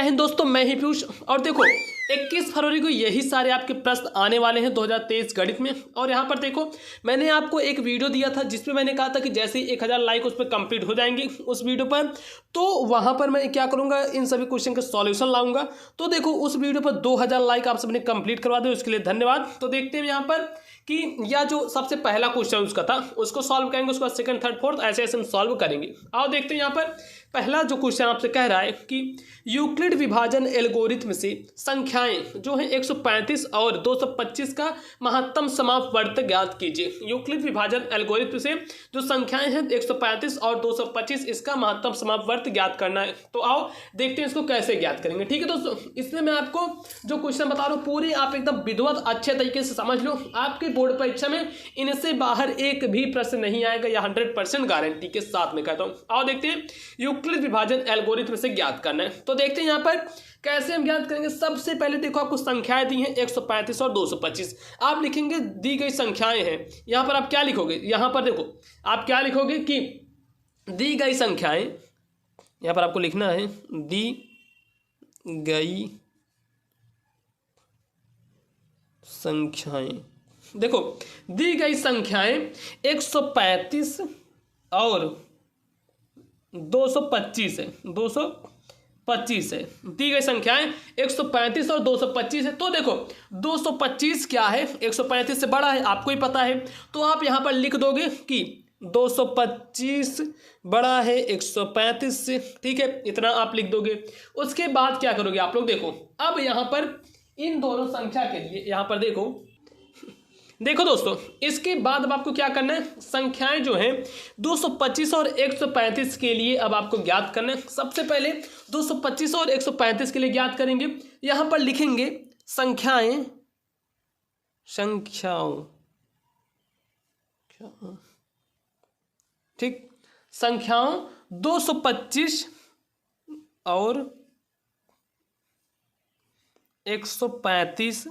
हिंद दोस्तों, मैं ही पीयूष। और देखो 21 फरवरी को यही सारे आपके प्रश्न आने वाले हैं 2023 गणित में। और यहाँ पर देखो मैंने आपको एक वीडियो दिया था जिसमें मैंने कहा था कि जैसे ही 1000 लाइक उस पर कंप्लीट हो जाएंगे उस वीडियो पर, तो वहाँ पर मैं क्या करूँगा, इन सभी क्वेश्चन का सॉल्यूशन लाऊंगा। तो देखो उस वीडियो पर 2000 लाइक आप सबने कंप्लीट करवा दो, उसके लिए धन्यवाद। तो देखते हैं यहाँ पर कि या जो सबसे पहला क्वेश्चन उसका था उसको सॉल्व करेंगे, उसके बाद सेकंड थर्ड फोर्थ ऐसे ऐसे हम सॉल्व करेंगे। आओ देखते हैं यहाँ पर पहला जो क्वेश्चन आपसे कह रहा है कि यूक्लिड विभाजन एल्गोरिथम से संख्याएं जो हैं 135 और 225 का महत्तम समापवर्त ज्ञात कीजिए। यूक्लिड विभाजन एल्गोरिथम से जो संख्याएं हैं 135 और 225 इसका महत्तम समापवर्त ज्ञात करना है। तो आओ देखते हैं इसको कैसे ज्ञात करेंगे। ठीक है दोस्तों, इसमें मैं आपको जो क्वेश्चन बता रहा हूँ पूरी आप एकदम विधिवत अच्छे तरीके से समझ लो। आपके बोर्ड परीक्षा में इनसे बाहर एक भी प्रश्न नहीं आएगा, या 100% गारंटी के साथ में कहता हूँ। आओ देखते हैं यूक्लिड विभाजन एल्गोरिथम से ज्ञात करना है। तो देखते हैं यहाँ पर कैसे हम ज्ञात करेंगे। सबसे पहले देखो आपको संख्याएं दी हैं 135 और 225। आप लिखेंगे दी गई संख्याएं हैं। यहाँ पर आप क्या लिखोगे, यहाँ पर देखो आप क्या लिखोगे कि दी गई संख्याएं, यहाँ पर आपको लिखना है दी गई संख्याएं। देखो दी गई संख्याएं 135 और 225 है, 225 है। दी गई संख्याएं 135 और 225 है। तो देखो 225 क्या है, 135 से बड़ा है, आपको ही पता है। तो आप यहाँ पर लिख दोगे कि 225 बड़ा है 135 से। ठीक है, इतना आप लिख दोगे। उसके बाद क्या करोगे आप लोग, देखो अब यहाँ पर इन दोनों संख्या के लिए यहाँ पर देखो दोस्तों, इसके बाद अब आपको क्या करना है, संख्याएं जो हैं 225 और 135 के लिए अब आपको ज्ञात करना है। सबसे पहले 225 और 135 के लिए ज्ञात करेंगे। यहां पर लिखेंगे संख्याओं ठीक, संख्याओं 225 और 135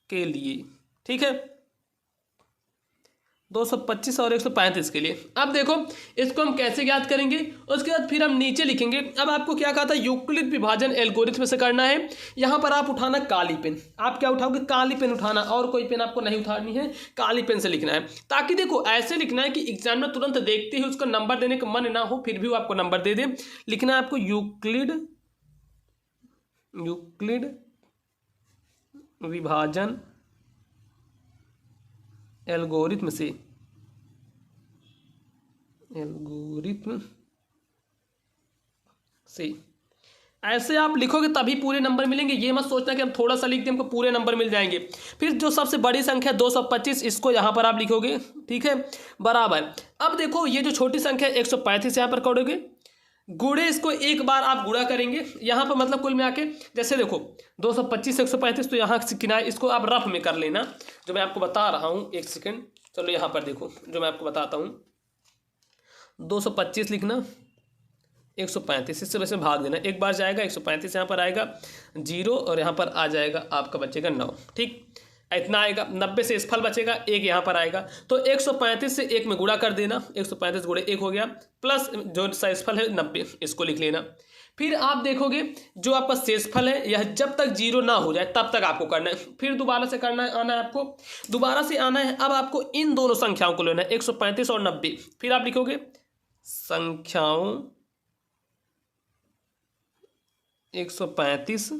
के लिए। ठीक है, 225 और 135 के लिए। अब देखो इसको हम कैसे ज्ञात करेंगे, उसके बाद फिर हम नीचे लिखेंगे। अब आपको क्या कहा था, यूक्लिड विभाजन एल्गोरिथम से करना है। यहाँ पर आप उठाना काली पेन। आप क्या उठाओगे, काली पेन उठाना, और कोई पेन आपको नहीं उठानी है, काली पेन से लिखना है। ताकि देखो ऐसे लिखना है कि एग्जाम में तुरंत देखते ही उसका नंबर देने का मन ना हो, फिर भी वो आपको नंबर दे दे। लिखना है आपको यूक्लिड विभाजन एल्गोरिथम से ऐसे आप लिखोगे तभी पूरे नंबर मिलेंगे। ये मत सोचना कि हम थोड़ा सा लिख दें हमको पूरे नंबर मिल जाएंगे। फिर जो सबसे बड़ी संख्या 225 इसको यहाँ पर आप लिखोगे। ठीक है, बराबर। अब देखो ये जो छोटी संख्या 135 यहाँ पर करोगे, गुणे इसको एक बार आप गुणा करेंगे यहाँ पर, मतलब कुल मिला के जैसे देखो 225 135, तो यहाँ से किनारे इसको आप रफ में कर लेना जो मैं आपको बता रहा हूँ। एक सेकेंड, चलो यहाँ पर देखो जो मैं आपको बताता हूँ। 225 लिखना, 135 इससे वैसे भाग देना, एक बार जाएगा 135 यहाँ पर आएगा 0 और यहाँ पर आ जाएगा आपका बचेगा 9। ठीक, इतना आएगा। 90 से इसफल बचेगा 1 यहाँ पर आएगा, तो 135 से 1 में गुणा कर देना, 135 गुणे 1 हो गया, प्लस जो शेषफल है 90 इसको लिख लेना। फिर आप देखोगे जो आपका शेषफल है यह जब तक 0 ना हो जाए तब तक आपको करना है। फिर दोबारा से करना है, आना है आपको, दोबारा से आना है। अब आपको इन दोनों संख्याओं को लेना है 135 और 90। फिर आप लिखोगे संख्याओं 135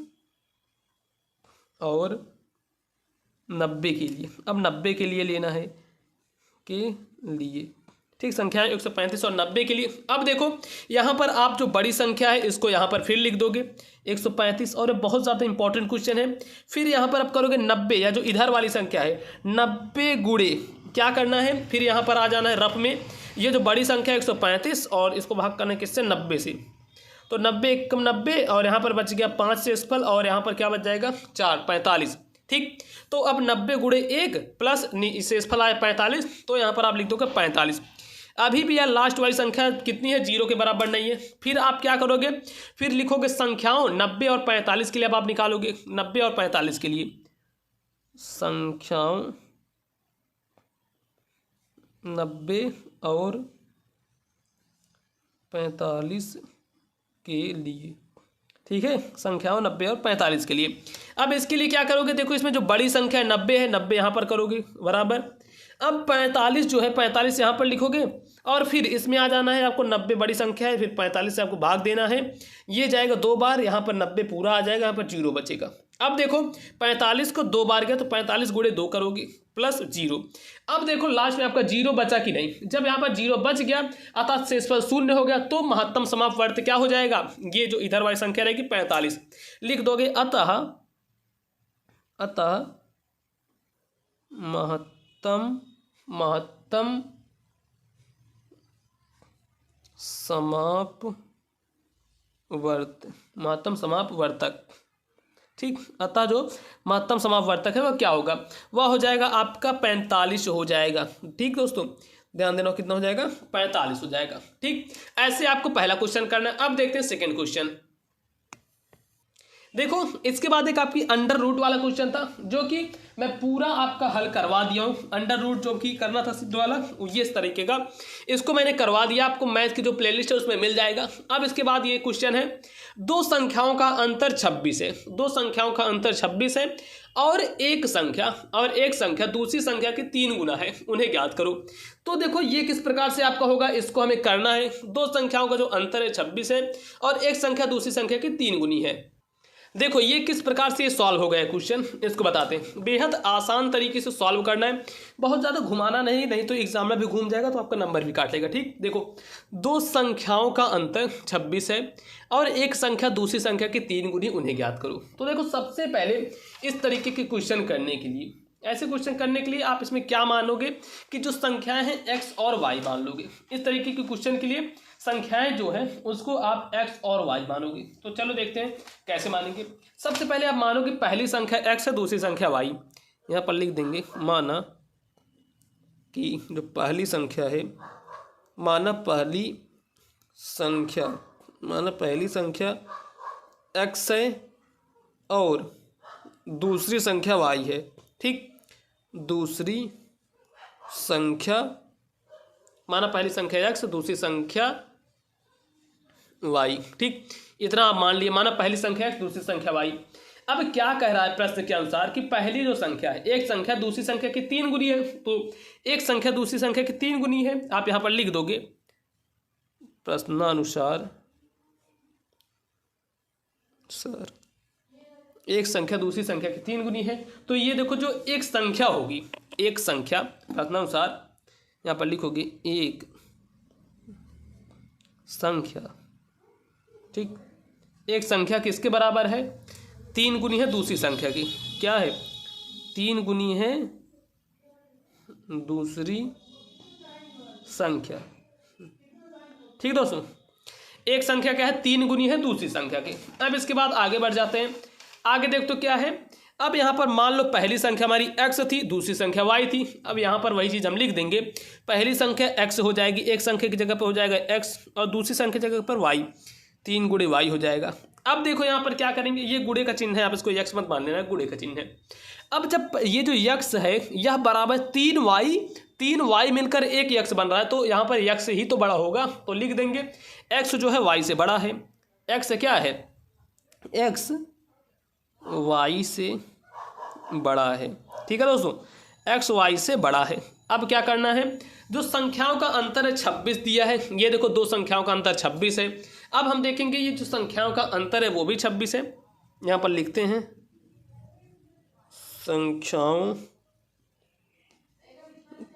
और 90 के लिए। अब 90 के लिए लेना है के लिए। ठीक, संख्याएं 135 और 90 के लिए। अब देखो यहाँ पर आप जो बड़ी संख्या है इसको यहाँ पर फिर लिख दोगे 135, और बहुत ज़्यादा इंपॉर्टेंट क्वेश्चन है। फिर यहाँ पर आप करोगे 90, या जो इधर वाली संख्या है 90 गुणे क्या करना है, फिर यहाँ पर आ जाना है रफ में। ये जो बड़ी संख्या है 135 और इसको भाग करना है किससे, 90 से। तो 90 एकम 90 और यहाँ पर बच गया 5 शेषफल, और यहाँ पर क्या बच जाएगा 4, 45। ठीक, तो अब 90 गुणे 1 प्लस शेषफल आया 45, तो यहाँ पर आप लिख दोगे 45। अभी भी यार लास्ट वाली संख्या कितनी है, 0 के बराबर नहीं है। फिर आप क्या करोगे, फिर लिखोगे संख्याओं 90 और 45 के लिए। अब आप निकालोगे 90 और 45 के लिए, संख्याओं 90 और 45 के लिए। ठीक है, संख्याओं 90 और 45 के लिए। अब इसके लिए क्या करोगे, देखो इसमें जो बड़ी संख्या 90 है, 90 यहाँ पर करोगे बराबर। अब 45 जो है 45 यहाँ पर लिखोगे और फिर इसमें आ जाना है आपको, 90 बड़ी संख्या है, फिर 45 से आपको भाग देना है, ये जाएगा 2 बार, यहाँ पर 90 पूरा आ जाएगा, यहाँ पर 0 बचेगा। अब देखो 45 को 2 बार गया तो 45 गुणे 2 करोगे प्लस 0। अब देखो लास्ट में आपका 0 बचा कि नहीं, जब यहाँ पर 0 बच गया अर्थात शेषफल 0 हो गया तो महत्तम समापवर्त क्या हो जाएगा, ये जो इधर वाली संख्या रहेगी 45 लिख दोगे। अतः महत्तम समापवर्तक, ठीक। अतः जो महत्तम समापवर्तक है वह क्या होगा, वह हो जाएगा आपका 45 हो जाएगा। ठीक दोस्तों, ध्यान देना कितना हो जाएगा, 45 हो जाएगा। ठीक, ऐसे आपको पहला क्वेश्चन करना है। अब देखते हैं सेकंड क्वेश्चन। देखो इसके बाद एक आपकी अंडर रूट वाला क्वेश्चन था जो कि मैं पूरा आपका हल करवा दिया हूँ। अंडर रूट जो कि करना था सिद्ध वाला, ये इस तरीके का, इसको मैंने करवा दिया, आपको मैथ की जो प्लेलिस्ट है उसमें मिल जाएगा। अब इसके बाद ये क्वेश्चन है, दो संख्याओं का अंतर 26 है, दो संख्याओं का अंतर 26 है और एक संख्या दूसरी संख्या के 3 गुना है, उन्हें ज्ञात करो। तो देखो ये किस प्रकार से आपका होगा, इसको हमें करना है। दो संख्याओं का जो अंतर है 26 है और एक संख्या दूसरी संख्या की 3 गुनी है। देखो ये किस प्रकार से सॉल्व हो गया क्वेश्चन, इसको बताते हैं। बेहद आसान तरीके से सॉल्व करना है, बहुत ज़्यादा घुमाना नहीं तो एग्जाम में भी घूम जाएगा तो आपका नंबर भी काट लेगा। ठीक, देखो दो संख्याओं का अंतर 26 है और एक संख्या दूसरी संख्या की 3 गुनी, उन्हें ज्ञात करो। तो देखो सबसे पहले इस तरीके के क्वेश्चन करने के लिए, ऐसे क्वेश्चन करने के लिए आप इसमें क्या मानोगे कि जो संख्याएं हैं x और y मान लोगे। इस तरीके के क्वेश्चन के लिए संख्याएं जो है उसको आप x और y मानोगे। तो चलो देखते हैं कैसे मानेंगे। सबसे पहले आप मानोगे पहली संख्या x है, दूसरी संख्या y। यहाँ पर लिख देंगे माना कि जो पहली संख्या है, माना पहली संख्या x है और दूसरी संख्या y है। ठीक, दूसरी संख्या, माना पहली संख्या x, दूसरी संख्या y। ठीक, इतना आप मान लिए, माना पहली संख्या x, दूसरी संख्या y। अब क्या कह रहा है प्रश्न के अनुसार कि पहली जो संख्या है, एक संख्या दूसरी संख्या की 3 गुनी है, तो एक संख्या दूसरी संख्या की 3 गुनी है। आप यहाँ पर लिख दोगे प्रश्नानुसार सर एक संख्या दूसरी संख्या की 3 गुनी है। तो ये देखो जो एक संख्या होगी, एक संख्या प्रश्नानुसार यहाँ पर लिखोगे एक संख्या। ठीक, एक संख्या किसके बराबर है, 3 गुनी है दूसरी संख्या की। क्या है, 3 गुनी है दूसरी संख्या। ठीक दोस्तों, एक संख्या क्या है, 3 गुनी है दूसरी संख्या की। अब इसके बाद आगे बढ़ जाते हैं। आगे देख तो क्या है, अब यहाँ पर मान लो पहली संख्या हमारी x थी, दूसरी संख्या y थी। अब यहाँ पर वही चीज़ हम लिख देंगे, पहली संख्या x हो जाएगी, एक संख्या की जगह पर हो जाएगा x और दूसरी संख्या की जगह पर y, 3 गुणे y हो जाएगा। अब देखो यहाँ पर क्या करेंगे, ये गुणे का चिन्ह है, आप इसको x मत मान लेना, गुणे का चिन्ह है। अब जब ये जो x है यह बराबर 3y मिलकर एक x बन रहा है, तो यहाँ पर x ही तो बड़ा होगा, तो लिख देंगे x जो है y से बड़ा है। x क्या है, x y से बड़ा है। ठीक है दोस्तों, x y से बड़ा है। अब क्या करना है, जो संख्याओं का अंतर है 26 दिया है, ये देखो दो संख्याओं का अंतर 26 है। अब हम देखेंगे ये जो संख्याओं का अंतर है वो भी 26 है। यहाँ पर लिखते हैं संख्याओं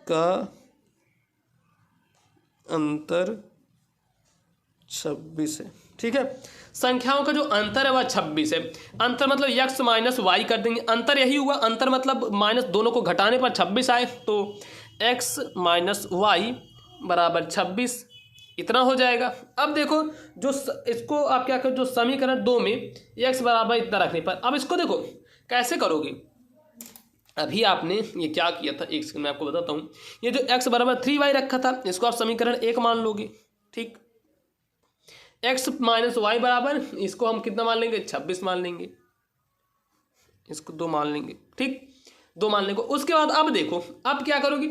का अंतर 26 है। ठीक है, संख्याओं का जो अंतर है वह 26 है। अंतर मतलब x माइनस वाई कर देंगे, अंतर यही हुआ, अंतर मतलब माइनस दोनों को घटाने पर 26 आए, तो x माइनस वाई बराबर 26, इतना हो जाएगा। अब देखो जो इसको आप क्या करो, जो समीकरण 2 में x बराबर इतना रखने पर, अब इसको देखो कैसे करोगे। अभी आपने ये क्या किया था, एक सेकंड मैं आपको बताता हूँ। ये जो x बराबर 3y रखा था, इसको आप समीकरण 1 मान लोगे। ठीक, x माइनस वाई बराबर, इसको हम कितना मान लेंगे, 26 मान लेंगे, इसको 2 मान लेंगे। ठीक, 2 मान लेंगे। उसके बाद अब देखो, अब क्या करोगे,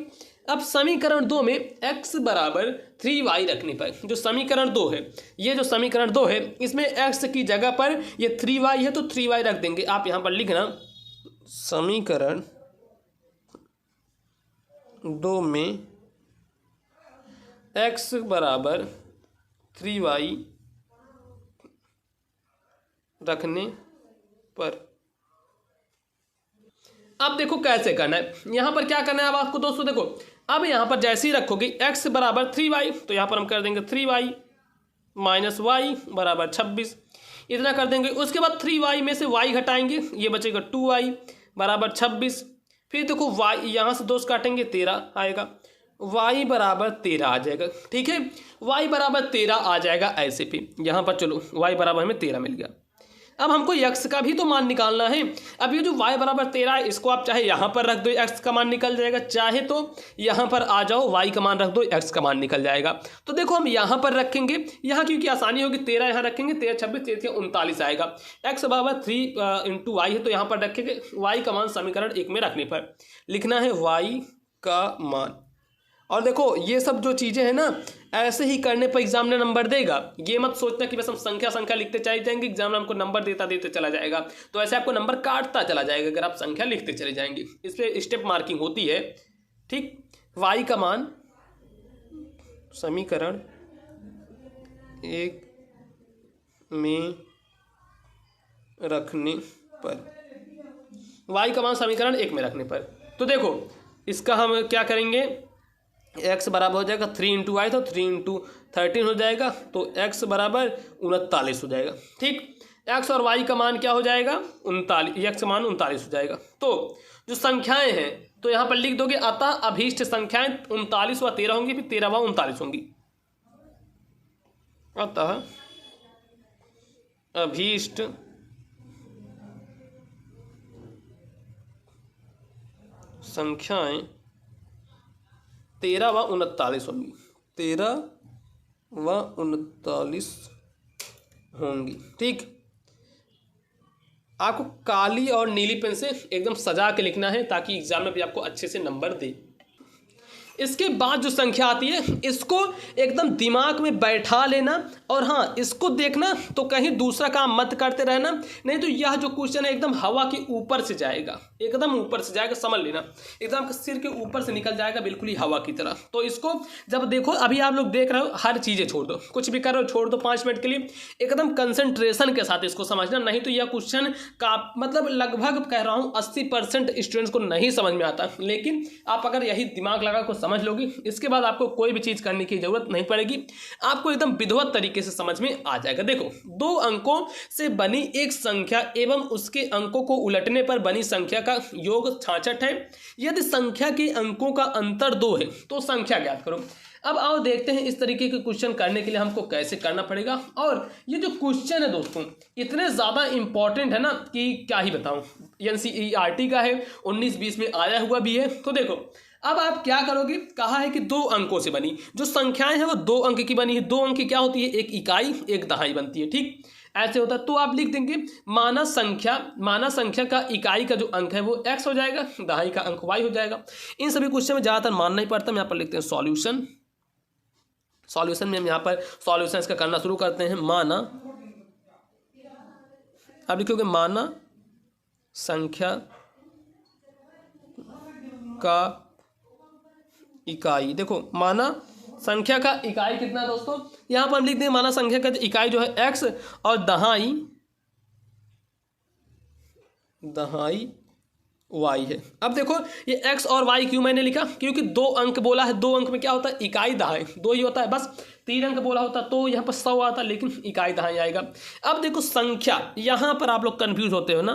अब समीकरण 2 में x बराबर 3y रखने पर, जो समीकरण 2 है, ये जो समीकरण 2 है, इसमें x की जगह पर ये 3y है तो 3y रख देंगे। आप यहाँ पर लिखना समीकरण 2 में x बराबर 3y रखने पर। अब देखो कैसे करना है, यहाँ पर क्या करना है अब आपको दोस्तों, देखो अब यहाँ पर जैसे ही रखोगे x बराबर 3y, तो यहाँ पर हम कर देंगे 3y माइनस वाई बराबर 26, इतना कर देंगे। उसके बाद 3y में से y घटाएंगे, ये बचेगा 2y बराबर 26। फिर देखो y यहाँ से 2 काटेंगे 13 आएगा, y बराबर 13 आ जाएगा। ठीक है, y बराबर 13 आ जाएगा ऐसे पे। यहाँ पर चलो y बराबर हमें 13 मिल गया। अब हमको x का भी तो मान निकालना है। अब ये जो y बराबर 13 है, इसको आप चाहे यहाँ पर रख दो, x का मान निकल जाएगा, चाहे तो यहाँ पर आ जाओ y का मान रख दो, x का मान निकल जाएगा। तो देखो हम यहाँ पर रखेंगे, यहाँ क्योंकि आसानी होगी 13 यहाँ रखेंगे, 13 26 13 39 आएगा। x बराबर 3 इंटू y है तो यहाँ पर रखेंगे y का मान समीकरण 1 में रखने पर लिखना है y का मान। और देखो ये सब जो चीज़ें हैं ना, ऐसे ही करने पर एग्जाम ने नंबर देगा। ये मत सोचना कि बस हम संख्या लिखते चले जाएंगे, एग्जाम में हमको नंबर देते चला जाएगा, तो ऐसे आपको नंबर काटता चला जाएगा अगर आप संख्या लिखते चले जाएंगे। इस पर स्टेप मार्किंग होती है। ठीक, y का मान समीकरण 1 में रखने पर, y का मान समीकरण 1 में रखने पर। तो देखो इसका हम क्या करेंगे, x बराबर हो जाएगा 3 इंटू वाई, तो 3 इंटू 13 हो जाएगा, तो x बराबर 39 हो जाएगा। ठीक, x और y का मान क्या हो जाएगा 39, x का मान 39 हो जाएगा। तो जो संख्याएं हैं तो यहाँ पर लिख दोगे, अतः अभीष्ट संख्याएं 39 व 13 होंगी, फिर 13 व 39 होंगी। अतः अभीष्ट संख्याएं 13 व 39 होंगी, 13 व 39 होंगी। ठीक, आपको काली और नीली पेन से एकदम सजा के लिखना है ताकि एग्जाम में भी आपको अच्छे से नंबर दे। इसके बाद जो संख्या आती है इसको एकदम दिमाग में बैठा लेना, और हाँ इसको देखना तो कहीं दूसरा काम मत करते रहना, नहीं तो यह जो क्वेश्चन है एकदम हवा के ऊपर से जाएगा, एकदम ऊपर से जाएगा, समझ लेना एकदम सिर के ऊपर से निकल जाएगा, बिल्कुल ही हवा की तरह। तो इसको जब देखो, अभी आप लोग देख रहे हो, हर चीज़ें छोड़ दो, कुछ भी करो छोड़ दो 5 मिनट के लिए, एकदम कंसंट्रेशन के साथ इसको समझना, नहीं तो यह क्वेश्चन का मतलब लगभग कह रहा हूँ 80% स्टूडेंट्स को नहीं समझ में आता। लेकिन आप अगर यही दिमाग लगा को समझ लोगी, इसके बाद आपको कोई भी चीज करने की जरूरत नहीं पड़ेगी, आपको एकदम विधिवत तरीके से समझ में आ जाएगा। देखो 2 अंकों से बनी एक संख्या एवं उसके अंकों को उलटने पर बनी संख्या का योग 66 है। यदि संख्या के अंकों का अंतर 2 है तो संख्या ज्ञात करो। अब आओ देखते हैं इस तरीके के क्वेश्चन करने के लिए हमको कैसे करना पड़ेगा। और ये जो क्वेश्चन है दोस्तों इतने ज़्यादा इंपॉर्टेंट है ना कि क्या ही बताऊं। NCERT का है, 19-20 में आया हुआ भी है। तो देखो अब आप क्या करोगे, कहा है कि 2 अंकों से बनी, जो संख्याएं हैं वो 2 अंक की बनी है। 2 अंक की क्या होती है, एक इकाई एक दहाई बनती है। ठीक, ऐसे होता है। तो आप लिख देंगे माना संख्या का इकाई का जो अंक है वो x हो जाएगा, दहाई का अंक y हो जाएगा। इन सभी क्वेश्चन में ज़्यादातर मानना ही पड़ता है। यहाँ पर लिखते हैं सॉल्यूशन में हम यहाँ पर सॉल्यूशन इसका करना शुरू करते हैं। माना, अब लिखोगे माना संख्या का इकाई, देखो माना संख्या का इकाई कितना दोस्तों, यहां पर हम लिख दें माना संख्या का इकाई जो है x और दहाई y है। अब देखो ये x और y क्यों मैंने लिखा, क्योंकि 2 अंक बोला है, 2 अंक में क्या होता है, इकाई दहाई 2 ही होता है। बस 3 अंक बोला होता तो यहाँ पर 100 आता, लेकिन इकाई दहाई आएगा। अब देखो संख्या, यहां पर आप लोग कंफ्यूज होते हो ना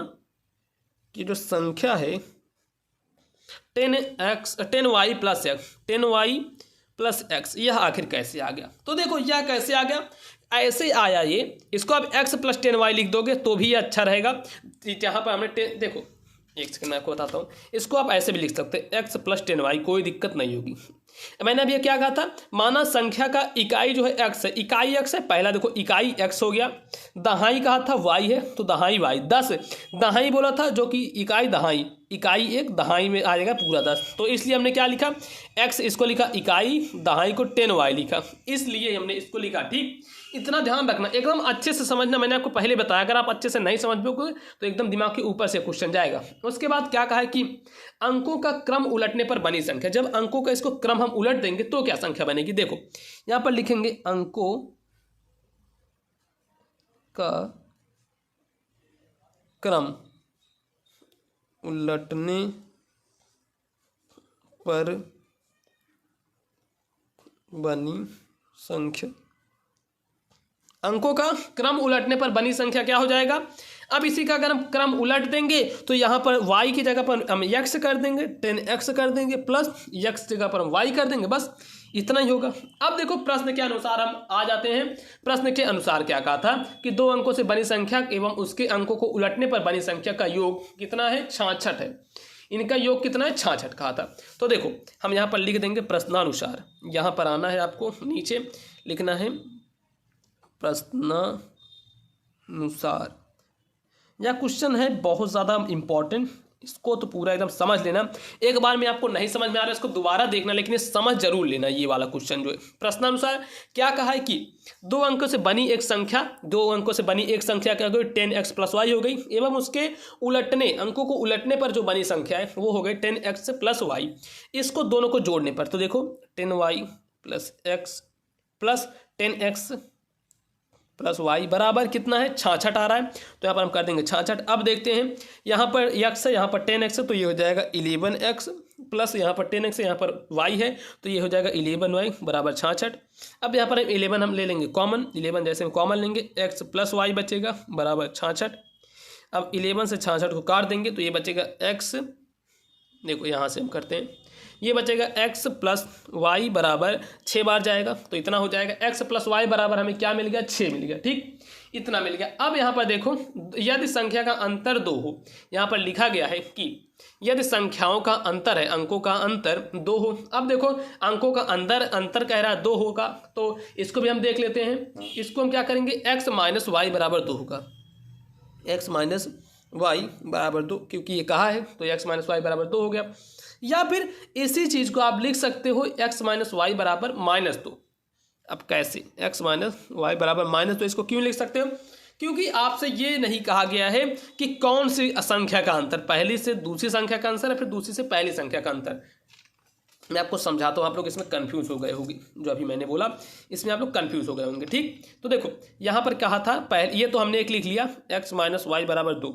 कि जो संख्या है 10y प्लस x यह आखिर कैसे आ गया। तो देखो यह कैसे आ गया, ऐसे आया ये, इसको आप x प्लस 10y लिख दोगे तो भी अच्छा रहेगा। जहाँ पर हमने देखो एक सेकंड मैं आपको बताता हूँ, इसको आप ऐसे भी लिख सकते हैं x प्लस 10y, कोई दिक्कत नहीं होगी। मैंने अभी क्या कहा था, माना संख्या का इकाई जो है x है, इकाई x है, पहला देखो इकाई x हो गया, दहाई कहा था y है तो दहाई y, 10 दहाई बोला था जो कि इकाई दहाई, इकाई एक दहाई में आ जाएगा पूरा 10, तो इसलिए हमने क्या लिखा x, इसको लिखा इकाई, दहाई को 10y लिखा, इसलिए हमने इसको लिखा। ठीक, इतना ध्यान रखना, एकदम अच्छे से समझना, मैंने आपको पहले बताया, अगर आप अच्छे से नहीं समझ पाओगे तो एकदम दिमाग के ऊपर से क्वेश्चन जाएगा। उसके बाद क्या कहा है कि अंकों का क्रम उलटने पर बनी संख्या, जब अंकों का इसको क्रम हम उलट देंगे तो क्या संख्या बनेगी। देखो यहां पर लिखेंगे अंकों का क्रम उलटने पर बनी संख्या, अंकों का क्रम उलटने पर बनी संख्या क्या हो जाएगा। अब इसी का अगर हम क्रम उलट देंगे तो यहाँ पर y की जगह पर हम x कर देंगे, 10x कर देंगे, प्लस x जगह पर हम y कर देंगे, बस इतना ही होगा। अब देखो प्रश्न के अनुसार हम आ जाते हैं। प्रश्न के अनुसार क्या कहा था कि दो अंकों से बनी संख्या एवं उसके अंकों को उलटने पर बनी संख्या का योग कितना है, 66 है। इनका योग कितना है, 66 कहा था। तो देखो हम यहाँ पर लिख देंगे प्रश्नानुसार, यहाँ पर आना है आपको, नीचे लिखना है प्रश्नानुसार। यह क्वेश्चन है बहुत ज़्यादा इम्पॉर्टेंट, इसको तो पूरा एकदम समझ लेना। एक बार में आपको नहीं समझ में आ रहा है इसको दोबारा देखना, लेकिन ये समझ जरूर लेना। ये वाला क्वेश्चन जो है प्रश्नानुसार क्या कहा है कि दो अंकों से बनी एक संख्या, दो अंकों से बनी एक संख्या क्या हो गई, 10x प्लस वाई हो गई, एवं उसके उलटने, अंकों को उलटने पर जो बनी संख्या है वो हो गई 10x प्लस वाई। इसको दोनों को जोड़ने पर तो देखो 10y plus x plus 10x plus y बराबर कितना है, 66 आ रहा है, तो यहाँ पर हम कर देंगे 66। अब देखते हैं यहाँ पर x है, यहाँ पर 10x है, तो ये हो जाएगा 11x प्लस यहाँ पर 10x है, यहाँ पर y है, तो ये हो जाएगा 11y बराबर 66। अब यहाँ पर 11 हम ले लेंगे कॉमन, 11 जैसे हम कॉमन लेंगे, x प्लस y बचेगा बराबर 66। अब 11 से 66 को काट देंगे तो ये बचेगा x, देखो यहाँ से हम करते हैं, ये बचेगा x प्लस वाई बराबर 6 बार जाएगा, तो इतना हो जाएगा। x प्लस वाई बराबर हमें क्या मिल गया, 6 मिल गया। ठीक, इतना मिल गया। अब यहाँ पर देखो यदि संख्या का अंतर 2 हो, यहाँ पर लिखा गया है कि यदि संख्याओं का अंतर है, अंकों का अंतर 2 हो। अब देखो अंकों का अंतर कह रहा है 2 होगा, तो इसको भी हम देख लेते हैं। इसको हम क्या करेंगे, x माइनस वाई बराबर 2 होगा, x माइनस वाई बराबर 2, क्योंकि ये कहा है तो x माइनस वाई बराबर 2 हो गया। या फिर इसी चीज़ को आप लिख सकते हो x माइनस वाई बराबर -2। अब कैसे, x माइनस वाई बराबर -2, इसको क्यों लिख सकते हो, क्योंकि आपसे ये नहीं कहा गया है कि कौन सी संख्या का अंतर, पहली से दूसरी संख्या का अंतर है फिर दूसरी से पहली संख्या का अंतर। मैं आपको समझाता हूँ, आप लोग इसमें कंफ्यूज हो गए होंगे, जो अभी मैंने बोला इसमें आप लोग कंफ्यूज हो गए होंगे। ठीक, तो देखो यहाँ पर कहा था पहले, ये तो हमने एक लिख लिया x माइनस वाई बराबर 2,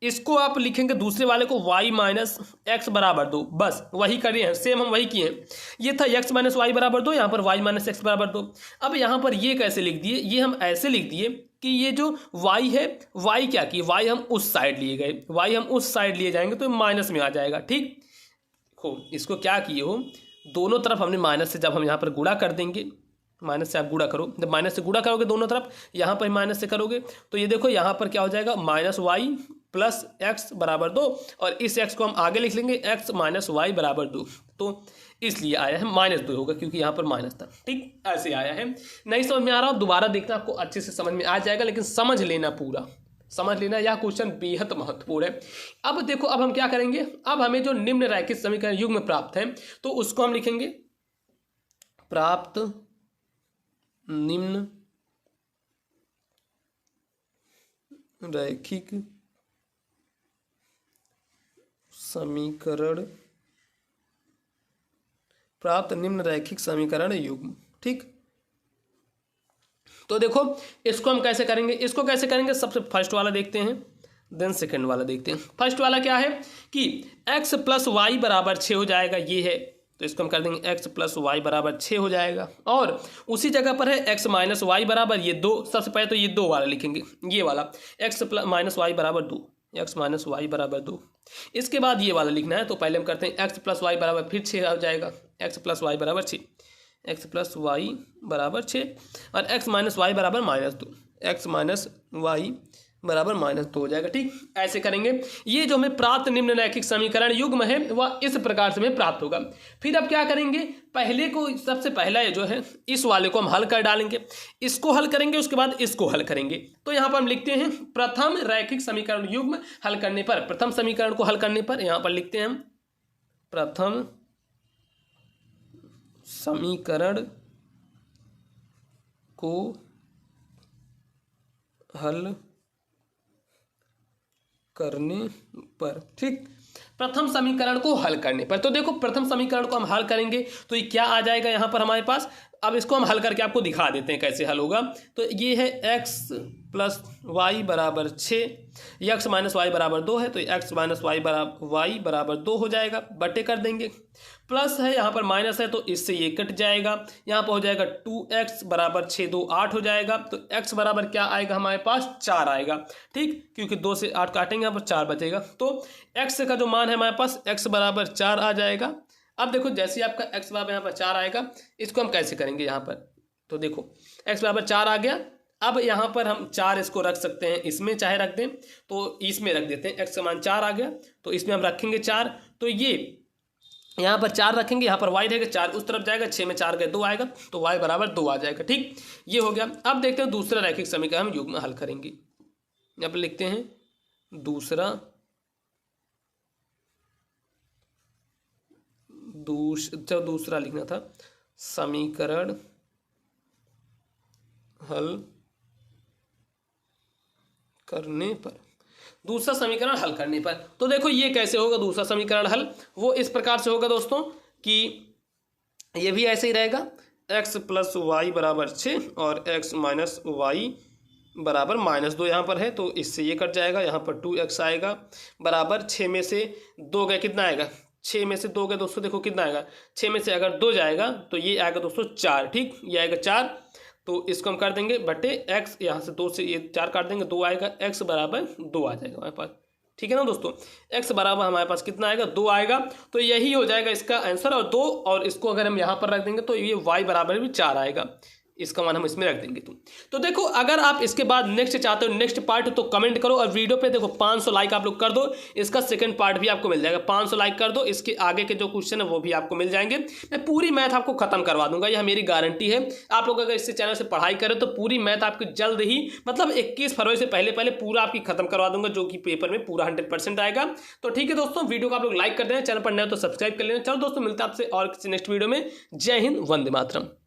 इसको आप लिखेंगे दूसरे वाले को y माइनस एक्स बराबर 2, बस वही करिए हैं, सेम हम वही किए हैं। ये था x माइनस वाई बराबर 2, यहाँ पर y माइनस एक्स बराबर 2। अब यहाँ पर ये कैसे लिख दिए, ये हम ऐसे लिख दिए कि ये जो y है, y क्या किए, y हम उस साइड लिए गए, y हम उस साइड लिए जाएंगे तो माइनस में आ जाएगा। ठीक हो, इसको क्या किए हो, दोनों तरफ हमने माइनस से जब हम यहाँ पर गुणा कर देंगे, माइनस से आप गुणा करो, जब माइनस से गुणा करोगे दोनों तरफ, यहाँ पर माइनस से करोगे तो ये देखो यहाँ पर क्या हो जाएगा, माइनस वाई प्लस एक्स बराबर 2, और इस एक्स को हम आगे लिख लेंगे एक्स माइनस वाई बराबर 2, तो इसलिए आया है -2 होगा, क्योंकि यहाँ पर माइनस था। ठीक, ऐसे आया है। नहीं समझ में आ रहा, दोबारा देखना, आपको अच्छे से समझ में आ जाएगा, लेकिन समझ लेना, पूरा समझ लेना, यह क्वेश्चन बेहद महत्वपूर्ण है। अब देखो, अब हम क्या करेंगे, अब हमें जो निम्न रैखिक समीकरण युग्म प्राप्त है तो उसको हम लिखेंगे प्राप्त निम्न रैखिक समीकरण, प्राप्त निम्न रैखिक समीकरण युग्म। ठीक, तो देखो इसको हम कैसे करेंगे, इसको कैसे करेंगे, सबसे फर्स्ट वाला देखते हैं, देन सेकंड वाला देखते हैं। फर्स्ट वाला क्या है कि x प्लस वाई बराबर 6 हो जाएगा, ये है, तो इसको हम कर देंगे x प्लस वाई बराबर 6 हो जाएगा, और उसी जगह पर है x माइनस वाई बराबर ये 2। सबसे पहले तो ये 2 वाला लिखेंगे, ये वाला x प्लस माइनस वाई बराबर 2, x माइनस वाई बराबर 2। इसके बाद ये वाला लिखना है, तो पहले हम करते हैं x प्लस वाई बराबर फिर 6 हो जाएगा, x प्लस वाई बराबर 6, x प्लस वाई बराबर 6, और x माइनस वाई बराबर -2, x माइनस वाई बराबर -2 हो जाएगा। ठीक, ऐसे करेंगे। ये जो हमें प्राप्त निम्न रैखिक समीकरण युग्म है वह इस प्रकार से हमें प्राप्त होगा। फिर अब क्या करेंगे, पहले को सबसे पहला ये जो है इस वाले को हम हल कर डालेंगे, इसको हल करेंगे, उसके बाद इसको हल करेंगे। तो यहाँ पर हम लिखते हैं प्रथम रैखिक समीकरण युग्म हल करने पर, प्रथम समीकरण को हल करने पर यहाँ पर लिखते हैं हम प्रथम समीकरण को हल करने पर। ठीक, प्रथम समीकरण को हल करने पर। तो देखो प्रथम समीकरण को हम हल करेंगे तो ये क्या आ जाएगा यहाँ पर हमारे पास। अब इसको हम हल करके आपको दिखा देते हैं कैसे हल होगा। तो ये है x + y = 6, x - y = 2 है, तो x - y = 2 हो जाएगा, बटे कर देंगे। प्लस है यहाँ पर माइनस है तो इससे ये कट जाएगा, यहाँ पर हो जाएगा 2x = 6 2 8 हो जाएगा। तो x बराबर क्या आएगा हमारे पास 4 आएगा। ठीक, क्योंकि 2 से 8 काटेंगे यहाँ पर 4 बचेगा। तो x का जो मान है हमारे पास x = 4 आ जाएगा। अब देखो जैसे ही आपका x बराबर यहाँ पर 4 आएगा, इसको हम कैसे करेंगे यहाँ पर। तो देखो x बराबर 4 आ गया। अब यहाँ पर हम 4 इसको रख सकते हैं, इसमें चाहे रख दें तो इसमें रख देते हैं। x का मान 4 आ गया तो इसमें हम रखेंगे 4। तो ये यहाँ पर 4 रखेंगे, यहाँ पर y रहेगा, 4 उस तरफ जाएगा, 6 में 4 गए 2 आएगा, तो y = 2 आ जाएगा। ठीक, ये हो गया। अब देखते हैं दूसरा रैखिक समीकरण हम युग्म हल करेंगे। यहाँ पर लिखते हैं दूसरा लिखना था समीकरण हल करने पर, दूसरा समीकरण हल करने पर। तो देखो ये कैसे होगा दूसरा समीकरण हल, वो इस प्रकार से होगा दोस्तों कि ये भी ऐसे ही रहेगा, x + y = 6 और x - y = -2 यहाँ पर है, तो इससे ये कट जाएगा, यहाँ पर 2x आएगा बराबर 6 में से 2 गए, कितना आएगा 6 में से 2 गए दोस्तों, देखो कितना आएगा 6 में से अगर 2 जाएगा तो ये आएगा दोस्तों 4। ठीक, ये आएगा 4, तो इसको हम कर देंगे बटे x, यहाँ से 2 से ये 4 काट देंगे, 2 आएगा, x = 2 आ जाएगा हमारे पास। ठीक है ना दोस्तों, x बराबर हमारे पास कितना आएगा 2 आएगा। तो यही हो जाएगा इसका आंसर। और 2 और इसको अगर हम यहाँ पर रख देंगे तो ये y बराबर भी 4 आएगा, इसका मान हम इसमें रख देंगे। तो देखो अगर आप इसके बाद नेक्स्ट चाहते हो, नेक्स्ट पार्ट, तो कमेंट करो। और वीडियो पे देखो 500 लाइक आप लोग कर दो, इसका सेकंड पार्ट भी आपको मिल जाएगा। 500 लाइक कर दो, इसके आगे के जो क्वेश्चन है वो भी आपको मिल जाएंगे। मैं पूरी मैथ आपको खत्म करवा दूंगा, यह मेरी गारंटी है। आप लोग अगर इससे चैनल से पढ़ाई करें तो पूरी मैथ आपकी जल्द ही, मतलब 21 फरवरी से पहले पूरा आपकी खत्म करवा दूंगा, जो कि पेपर में पूरा 100% आएगा। तो ठीक है दोस्तों, वीडियो को आप लोग लाइक कर देना, चैनल पर नए हो तो सब्सक्राइब कर लेना। चलो दोस्तों, मिलता है आपसे और किसी नेक्स्ट वीडियो में। जय हिंद, वंदे मातरम।